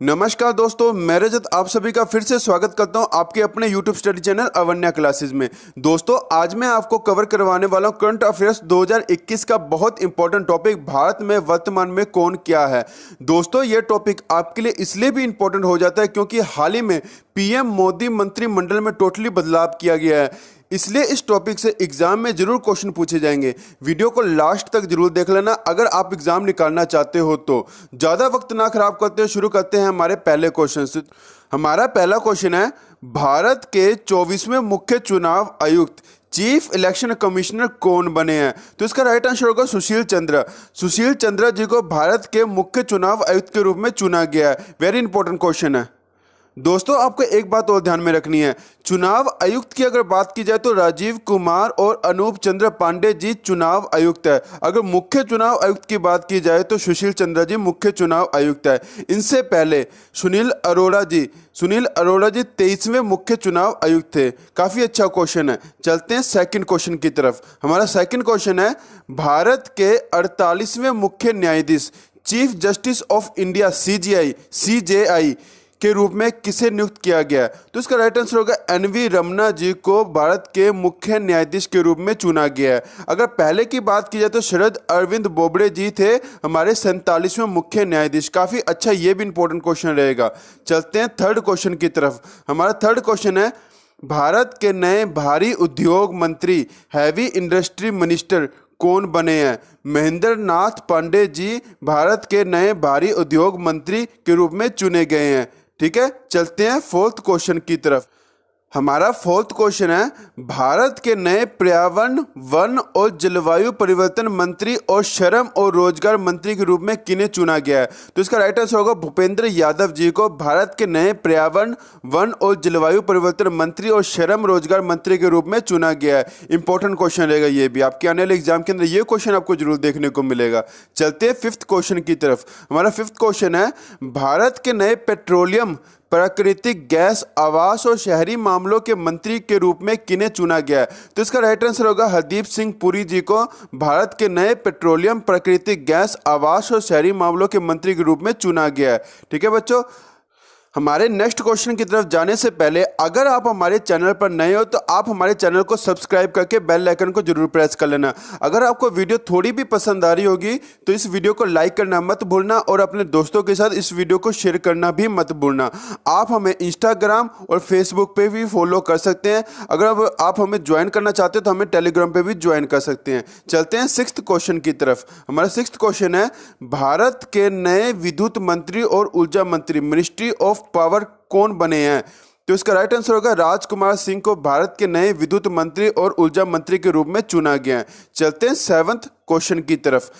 नमस्कार दोस्तों, मैं रजत आप सभी का फिर से स्वागत करता हूं आपके अपने YouTube study channel Avanya classes में। दोस्तों, आज मैं आपको कवर करवाने वाला हूं करंट अफेयर्स 2021 का बहुत इंपॉर्टेंट टॉपिक, भारत में वर्तमान में कौन क्या है। दोस्तों, ये टॉपिक आपके लिए इसलिए भी इंपॉर्टेंट हो जाता है क्योंकि हाल ही में पीएम मोदी मंत्रिमंडल में टोटली बदलाव किया गया है, इसलिए इस टॉपिक से एग्जाम में जरूर क्वेश्चन पूछे जाएंगे। वीडियो को लास्ट तक जरूर देख लेना अगर आप एग्जाम निकालना चाहते हो तो। ज़्यादा वक्त ना खराब करते हुए शुरू करते हैं हमारे पहले क्वेश्चन से। हमारा पहला क्वेश्चन है, भारत के 24वें मुख्य चुनाव आयुक्त चीफ इलेक्शन कमिश्नर कौन बने हैं? तो इसका राइट आंसर होगा सुशील चंद्रा। सुशील चंद्रा जी को भारत के मुख्य चुनाव आयुक्त के रूप में चुना गया है। वेरी इंपॉर्टेंट क्वेश्चन है। दोस्तों, आपको एक बात और ध्यान में रखनी है, चुनाव आयुक्त की अगर बात की जाए तो राजीव कुमार और अनूप चंद्र पांडे जी चुनाव आयुक्त है। अगर मुख्य चुनाव आयुक्त की बात की जाए तो सुशील चंद्रा जी मुख्य चुनाव आयुक्त है। इनसे पहले सुनील अरोड़ा जी 23वें मुख्य चुनाव आयुक्त थे। काफी अच्छा क्वेश्चन है। चलते हैं सेकंड क्वेश्चन की तरफ। हमारा सेकंड क्वेश्चन है, भारत के 48वें मुख्य न्यायाधीश chief justice of India CJI के रूप में किसे नियुक्त किया गया? तो इसका राइट आंसर होगा NV रमन्ना जी को भारत के मुख्य न्यायाधीश के रूप में चुना गया है। अगर पहले की बात की जाए तो शरद अरविंद बोबड़े जी थे हमारे 47वें मुख्य न्यायाधीश। काफी अच्छा, ये भी इंपॉर्टेंट क्वेश्चन रहेगा। चलते हैं थर्ड क्वेश्चन की तरफ। हमारा थर्ड क्वेश्चन है, भारत के नए भारी उद्योग मंत्री हैवी इंडस्ट्री मिनिस्टर कौन बने हैं? महेंद्र नाथ पांडे जी भारत के नए भारी उद्योग मंत्री के रूप में चुने गए हैं। ठीक है, चलते हैं फोर्थ क्वेश्चन की तरफ। हमारा फोर्थ क्वेश्चन है, भारत के नए पर्यावरण, वन और जलवायु परिवर्तन मंत्री और श्रम और रोजगार मंत्री के रूप में किन्हें चुना गया है? तो इसका राइट आंसर होगा भूपेंद्र यादव जी को भारत के नए पर्यावरण, वन और जलवायु परिवर्तन मंत्री और श्रम रोजगार मंत्री के रूप में चुना गया है। इंपॉर्टेंट क्वेश्चन रहेगा ये भी, आपके आने वाले एग्जाम के अंदर ये क्वेश्चन आपको जरूर देखने को मिलेगा। चलते हैं फिफ्थ क्वेश्चन की तरफ। हमारा फिफ्थ क्वेश्चन है, भारत के नए पेट्रोलियम, प्राकृतिक गैस, आवास और शहरी मामलों के मंत्री के रूप में किन्हें चुना गया है? तो इसका राइट आंसर होगा हरदीप सिंह पुरी जी को भारत के नए पेट्रोलियम, प्राकृतिक गैस, आवास और शहरी मामलों के मंत्री के रूप में चुना गया है। ठीक है बच्चों, हमारे नेक्स्ट क्वेश्चन की तरफ जाने से पहले अगर आप हमारे चैनल पर नए हो तो आप हमारे चैनल को सब्सक्राइब करके बेल आइकन को जरूर प्रेस कर लेना। अगर आपको वीडियो थोड़ी भी पसंद आ रही होगी तो इस वीडियो को लाइक करना मत भूलना और अपने दोस्तों के साथ इस वीडियो को शेयर करना भी मत भूलना। आप हमें इंस्टाग्राम और फेसबुक पे भी फॉलो कर सकते हैं। अगर आप हमें ज्वाइन करना चाहते हो तो हमें टेलीग्राम पे भी ज्वाइन कर सकते हैं। चलते हैं सिक्स्थ क्वेश्चन की तरफ। हमारा सिक्स्थ क्वेश्चन है, भारत के नए विद्युत मंत्री और ऊर्जा मंत्री मिनिस्ट्री ऑफ पावर कौन बने हैं? तो इसका राइट आंसर होगा राजकुमार सिंह को भारत के नए विद्युत मंत्री और ऊर्जा मंत्री के रूप में चुना गया है। चलते हैं सेवंथ क्वेश्चन की तरफ।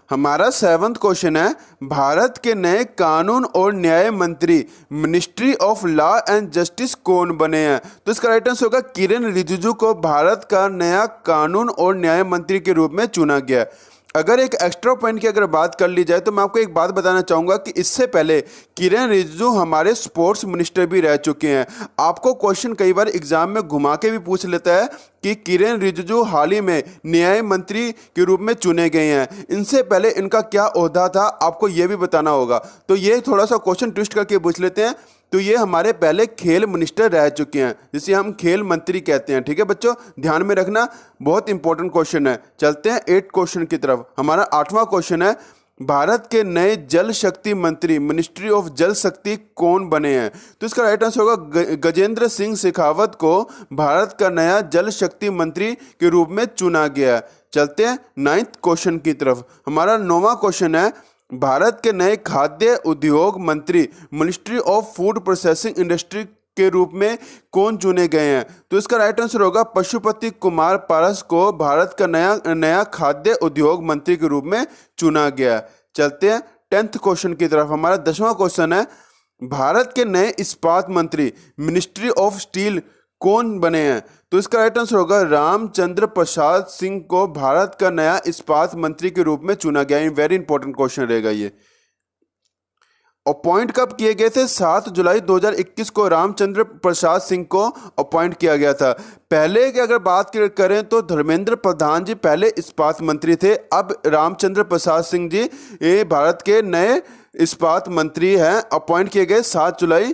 हमारा सेवंथ क्वेश्चन है, भारत के नए कानून और न्याय मंत्री ministry of law and justice कौन बने हैं? तो इसका राइट आंसर होगा किरेन रिजिजू को भारत का नया कानून और न्याय मंत्री के रूप में चुना गया है। अगर एक एक्स्ट्रा पॉइंट की अगर बात कर ली जाए तो मैं आपको एक बात बताना चाहूँगा कि इससे पहले किरेन रिजिजू हमारे स्पोर्ट्स मिनिस्टर भी रह चुके हैं। आपको क्वेश्चन कई बार एग्जाम में घुमा के भी पूछ लेता है कि किरेन रिजिजू हाल ही में न्याय मंत्री के रूप में चुने गए हैं, इनसे पहले इनका क्या ओहदा था आपको ये भी बताना होगा। तो ये थोड़ा सा क्वेश्चन ट्विस्ट करके पूछ लेते हैं। तो ये हमारे पहले खेल मिनिस्टर रह चुके हैं, जिसे हम खेल मंत्री कहते हैं। ठीक है बच्चों, ध्यान में रखना, बहुत इंपॉर्टेंट क्वेश्चन है। चलते हैं 8th क्वेश्चन की तरफ। हमारा 8वां क्वेश्चन है, भारत के नए जल शक्ति मंत्री मिनिस्ट्री ऑफ जल शक्ति कौन बने हैं? तो इसका राइट आंसर होगा गजेंद्र सिंह शेखावत को भारत का नया जल शक्ति मंत्री के रूप में चुना गया है। चलते हैं 9th क्वेश्चन की तरफ। हमारा 9वां क्वेश्चन है, भारत के नए खाद्य उद्योग मंत्री ministry of food processing industry के रूप में कौन चुने गए हैं? तो इसका राइट आंसर होगा पशुपति कुमार पारस को भारत का नया खाद्य उद्योग मंत्री के रूप में चुना गया। चलते हैं 10th क्वेश्चन की तरफ। हमारा 10वां क्वेश्चन है, भारत के नए इस्पात मंत्री मिनिस्ट्री ऑफ स्टील कौन बने हैं? तो इसका राइट आंसर होगा रामचंद्र प्रसाद सिंह को भारत का नया इस्पात मंत्री के रूप में चुना गया। वेरी इंपॉर्टेंट क्वेश्चन रहेगा ये। अपॉइंट कब किए गए थे? 7 जुलाई 2021 को रामचंद्र प्रसाद सिंह को अपॉइंट किया गया था। पहले की अगर बात करें तो धर्मेंद्र प्रधान जी पहले इस्पात मंत्री थे। अब रामचंद्र प्रसाद सिंह जी ये भारत के नए इस्पात मंत्री हैं, अपॉइंट किए गए 7 जुलाई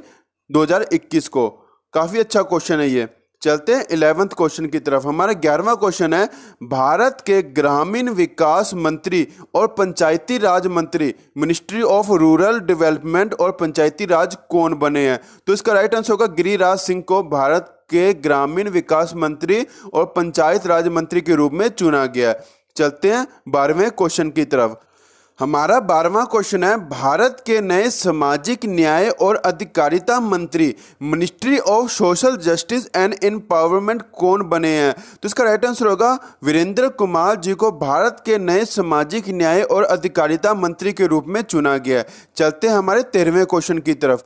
2021 को। काफ़ी अच्छा क्वेश्चन है ये। चलते हैं 11th क्वेश्चन की तरफ। हमारा 11वां क्वेश्चन है, भारत के ग्रामीण विकास मंत्री और पंचायती राज मंत्री, मिनिस्ट्री ऑफ रूरल डेवलपमेंट और पंचायती राज कौन बने हैं? तो इसका राइट आंसर होगा गिरिराज सिंह को भारत के ग्रामीण विकास मंत्री और पंचायत राज मंत्री के रूप में चुना गया। चलते हैं 12वें क्वेश्चन की तरफ। हमारा 12वां क्वेश्चन है, भारत के नए सामाजिक न्याय और अधिकारिता मंत्री, ministry of social justice and empowerment कौन बने हैं? तो इसका राइट आंसर होगा वीरेंद्र कुमार जी को भारत के नए सामाजिक न्याय और अधिकारिता मंत्री के रूप में चुना गया। चलते हैं हमारे 13वें क्वेश्चन की तरफ।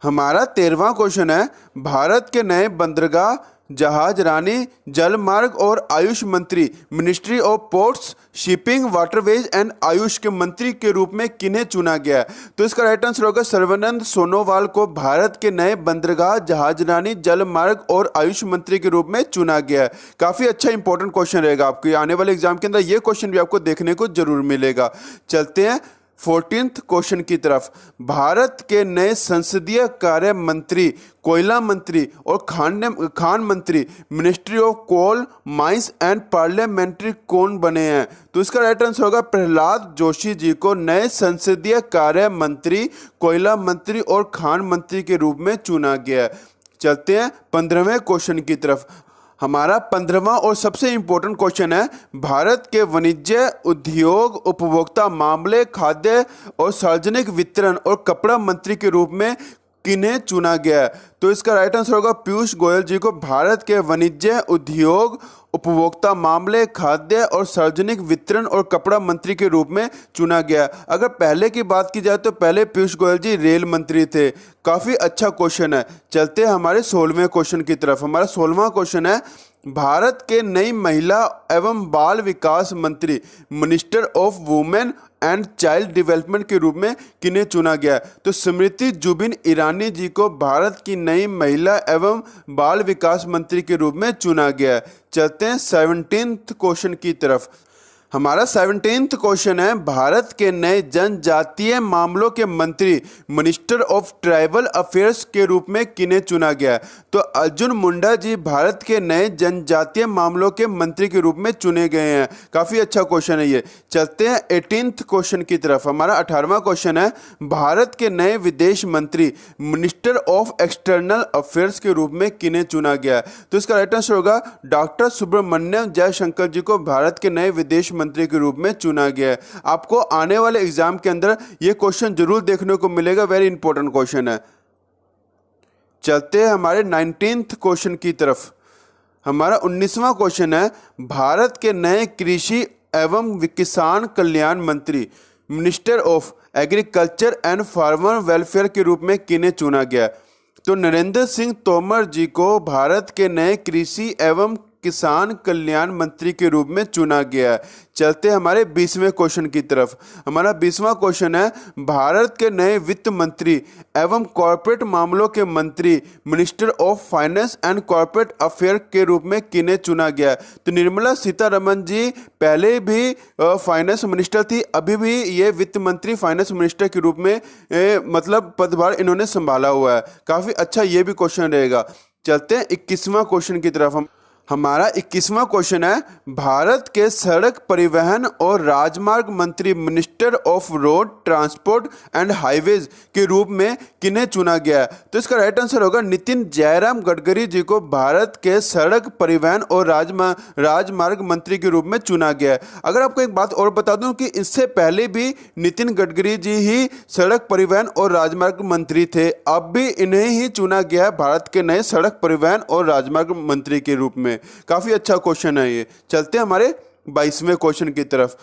हमारा 13वां क्वेश्चन है, भारत के नए बंदरगाह, जहाज रानी, जल मार्ग और आयुष मंत्री, ministry of ports, shipping, waterways and Ayush के मंत्री के रूप में किन्हें चुना गया? तो इसका राइट आंसर होगा सर्बानंद सोनोवाल को भारत के नए बंदरगाह, जहाज रानी, जल मार्ग और आयुष मंत्री के रूप में चुना गया। काफ़ी अच्छा इंपॉर्टेंट क्वेश्चन रहेगा आपके आने वाले एग्जाम के अंदर, ये क्वेश्चन भी आपको देखने को जरूर मिलेगा। चलते हैं 14th क्वेश्चन की तरफ। भारत के नए संसदीय कार्य मंत्री, कोयला मंत्री और खान मंत्री, ministry of coal, mines and parliamentary कौन बने हैं? तो इसका राइट आंसर होगा प्रहलाद जोशी जी को नए संसदीय कार्य मंत्री, कोयला मंत्री और खान मंत्री के रूप में चुना गया। चलते हैं 15वें क्वेश्चन की तरफ। हमारा 15वां और सबसे इंपॉर्टेंट क्वेश्चन है, भारत के वाणिज्य, उद्योग, उपभोक्ता मामले, खाद्य और सार्वजनिक वितरण और कपड़ा मंत्री के रूप में किन्हें चुना गया? तो इसका राइट आंसर होगा पीयूष गोयल जी को भारत के वाणिज्य, उद्योग, उपभोक्ता मामले, खाद्य और सार्वजनिक वितरण और कपड़ा मंत्री के रूप में चुना गया। अगर पहले की बात की जाए तो पहले पीयूष गोयल जी रेल मंत्री थे। काफ़ी अच्छा क्वेश्चन है। चलते हैं हमारे 16वें क्वेश्चन की तरफ। हमारा 16वां क्वेश्चन है, भारत के नई महिला एवं बाल विकास मंत्री, minister of women and child development के रूप में किन्हें चुना गया? तो स्मृति जुबिन ईरानी जी को भारत की नई महिला एवं बाल विकास मंत्री के रूप में चुना गया। चलते हैं 17th क्वेश्चन की तरफ। हमारा 17th क्वेश्चन है, भारत के नए जनजातीय मामलों के मंत्री, मिनिस्टर ऑफ ट्राइबल अफेयर्स के रूप में किन्हें चुना गया? तो अर्जुन मुंडा जी भारत के नए जनजातीय मामलों के मंत्री के रूप में चुने गए हैं। काफ़ी अच्छा क्वेश्चन है ये। चलते हैं 18th क्वेश्चन की तरफ। हमारा 18वां क्वेश्चन है, भारत के नए विदेश मंत्री, मिनिस्टर ऑफ एक्सटर्नल अफेयर्स के रूप में किन्हें चुना गया? तो इसका राइट आंसर होगा डॉक्टर सुब्रमण्यम जयशंकर जी को भारत के नए विदेश मंत्री के रूप में चुना गया है। आपको आने वाले एग्जाम के अंदर यह क्वेश्चन जरूर देखने को मिलेगा, वेरी इंपॉर्टेंट क्वेश्चन है। चलते हैं हमारे 19th क्वेश्चन की तरफ। हमारा 19वां क्वेश्चन है, भारत के नए कृषि एवं किसान कल्याण मंत्री, minister of agriculture and farmer welfare के रूप में किन्हें चुना गया? तो नरेंद्र सिंह तोमर जी को भारत के नए कृषि एवं किसान कल्याण मंत्री के रूप में चुना गया। चलते हमारे 20वें क्वेश्चन की तरफ। हमारा 20वां क्वेश्चन है, भारत के नए वित्त मंत्री एवं कॉर्पोरेट मामलों के मंत्री, minister of finance and corporate affair के रूप में किन्हें चुना गया? तो निर्मला सीतारमण जी पहले भी फाइनेंस मिनिस्टर थी, अभी भी ये वित्त मंत्री, फाइनेंस मिनिस्टर के रूप में मतलब पदभार इन्होंने संभाला हुआ है। काफ़ी अच्छा ये भी क्वेश्चन रहेगा। चलते हैं 21वां क्वेश्चन की तरफ। हमारा 21वां क्वेश्चन है, भारत के सड़क परिवहन और राजमार्ग मंत्री, minister of road transport and highways के रूप में किन्हें चुना गया? तो इसका राइट आंसर होगा नितिन जयराम गडकरी जी को भारत के सड़क परिवहन और राजमार्ग मंत्री के रूप में चुना गया। अगर आपको एक बात और बता दूं कि इससे पहले भी नितिन गडकरी जी ही सड़क परिवहन और राजमार्ग मंत्री थे, अब भी इन्हें ही चुना गया है भारत के नए सड़क परिवहन और राजमार्ग मंत्री के रूप में। काफी अच्छा क्वेश्चन है ये। चलते हैं हमारे 22वें क्वेश्चन की तरफ।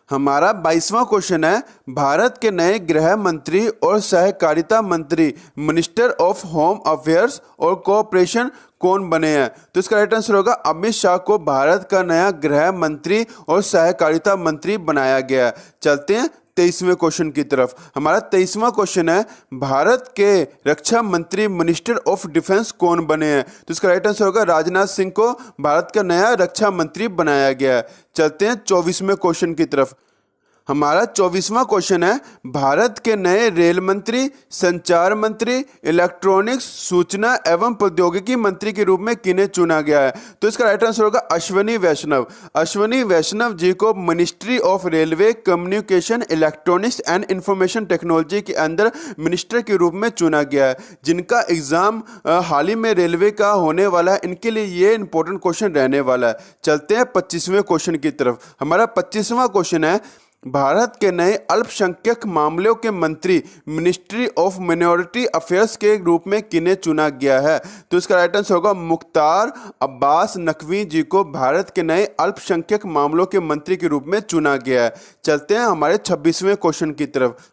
हमारा 22वां क्वेश्चन है, भारत के नए गृह मंत्री और सहकारिता मंत्री, मिनिस्टर ऑफ होम अफेयर्स और कोऑपरेशन कौन बने हैं? तो इसका राइट आंसर होगा अमित शाह को भारत का नया गृह मंत्री और सहकारिता मंत्री बनाया गया। चलते हैं 23वें क्वेश्चन की तरफ। हमारा 23वां क्वेश्चन है, भारत के रक्षा मंत्री, मिनिस्टर ऑफ डिफेंस कौन बने हैं? तो इसका राइट आंसर होगा राजनाथ सिंह को भारत का नया रक्षा मंत्री बनाया गया। चलते हैं 24वें क्वेश्चन की तरफ। हमारा 24वां क्वेश्चन है, भारत के नए रेल मंत्री, संचार मंत्री, इलेक्ट्रॉनिक्स, सूचना एवं प्रौद्योगिकी मंत्री के रूप में किन्हें चुना गया है? तो इसका राइट आंसर होगा अश्विनी वैष्णव। अश्विनी वैष्णव जी को ministry of railway, communication, electronics and information technology के अंदर मिनिस्टर के रूप में चुना गया है, जिनका एग्जाम हाल ही में रेलवे का होने वाला है। इनके लिए ये इंपॉर्टेंट क्वेश्चन रहने वाला है। चलते हैं 25वें क्वेश्चन की तरफ। हमारा 25वां क्वेश्चन है, भारत के नए अल्पसंख्यक मामलों के मंत्री, मिनिस्ट्री ऑफ माइनॉरिटी अफेयर्स के रूप में किन्हें चुना गया है? तो इसका राइट आंसर होगा मुख्तार अब्बास नकवी जी को भारत के नए अल्पसंख्यक मामलों के मंत्री के रूप में चुना गया है। चलते हैं हमारे 26वें क्वेश्चन की तरफ।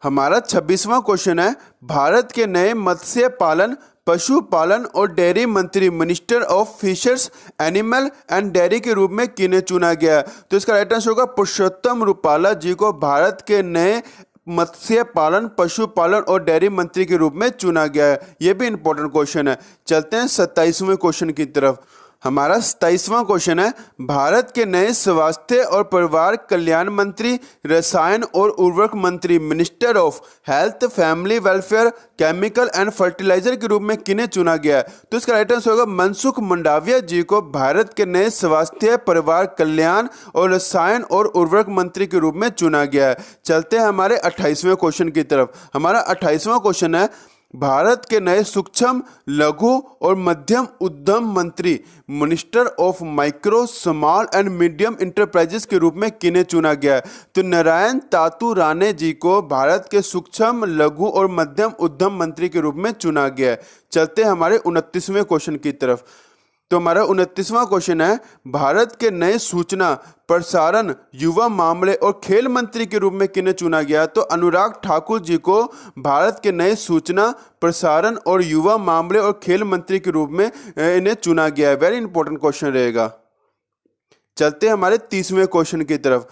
हमारा 26वां क्वेश्चन है, भारत के नए मत्स्य पालन, पशुपालन और डेयरी मंत्री, minister of fisheries, animal and dairy के रूप में किन्हें चुना गया है? तो इसका राइट आंसर होगा पुरुषोत्तम रूपाला जी को भारत के नए मत्स्य पालन, पशुपालन और डेयरी मंत्री के रूप में चुना गया है। यह भी इंपॉर्टेंट क्वेश्चन है। चलते हैं 27वें क्वेश्चन की तरफ। हमारा 27वां क्वेश्चन है, भारत के नए स्वास्थ्य और परिवार कल्याण मंत्री, रसायन और उर्वरक मंत्री, minister of health, family welfare, chemical and fertiliser के रूप में किन्हें चुना गया है? तो इसका राइट आंसर होगा मनसुख मंडाविया जी को भारत के नए स्वास्थ्य, परिवार कल्याण और रसायन और उर्वरक मंत्री के रूप में चुना गया है। चलते हैं हमारे 28वें क्वेश्चन की तरफ। हमारा 28वां क्वेश्चन है, भारत के नए सूक्ष्म, लघु और मध्यम उद्यम मंत्री, minister of micro, small and medium enterprises के रूप में किन्हें चुना गया है? तो नारायण तातू राणे जी को भारत के सूक्ष्म, लघु और मध्यम उद्यम मंत्री के रूप में चुना गया है। चलते हैं हमारे 29वें क्वेश्चन की तरफ। तो हमारा 29वां क्वेश्चन है, भारत के नए सूचना, प्रसारण, युवा मामले और खेल मंत्री के रूप में किन्हें चुना गया? तो अनुराग ठाकुर जी को भारत के नए सूचना, प्रसारण और युवा मामले और खेल मंत्री के रूप में इन्हें चुना गया है। वेरी इंपॉर्टेंट क्वेश्चन रहेगा। चलते हैं हमारे 30वें क्वेश्चन की तरफ।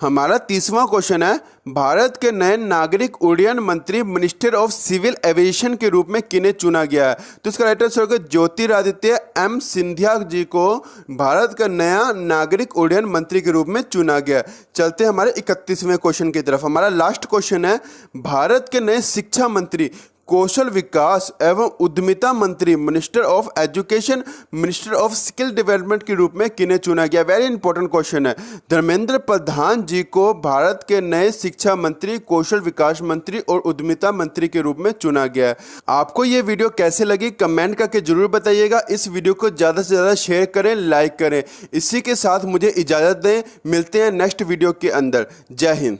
हमारा 30वां क्वेश्चन है, भारत के नए नागरिक उड्डयन मंत्री, मिनिस्टर ऑफ सिविल एविएशन के रूप में किन्हें चुना गया है? तो इसका राइट आंसर होगा ज्योतिरादित्य एम सिंधिया जी को भारत का नया नागरिक उड्डयन मंत्री के रूप में चुना गया। चलते हैं हमारे 31वें क्वेश्चन की तरफ। हमारा लास्ट क्वेश्चन है, भारत के नए शिक्षा मंत्री, कौशल विकास एवं उद्यमिता मंत्री, minister of education, minister of skill development के रूप में किन्हें चुना गया? वेरी इंपॉर्टेंट क्वेश्चन है। धर्मेंद्र प्रधान जी को भारत के नए शिक्षा मंत्री, कौशल विकास मंत्री और उद्यमिता मंत्री के रूप में चुना गया है। आपको ये वीडियो कैसे लगी कमेंट करके जरूर बताइएगा। इस वीडियो को ज़्यादा से ज़्यादा शेयर करें, लाइक करें। इसी के साथ मुझे इजाज़त दें, मिलते हैं नेक्स्ट वीडियो के अंदर। जय हिंद।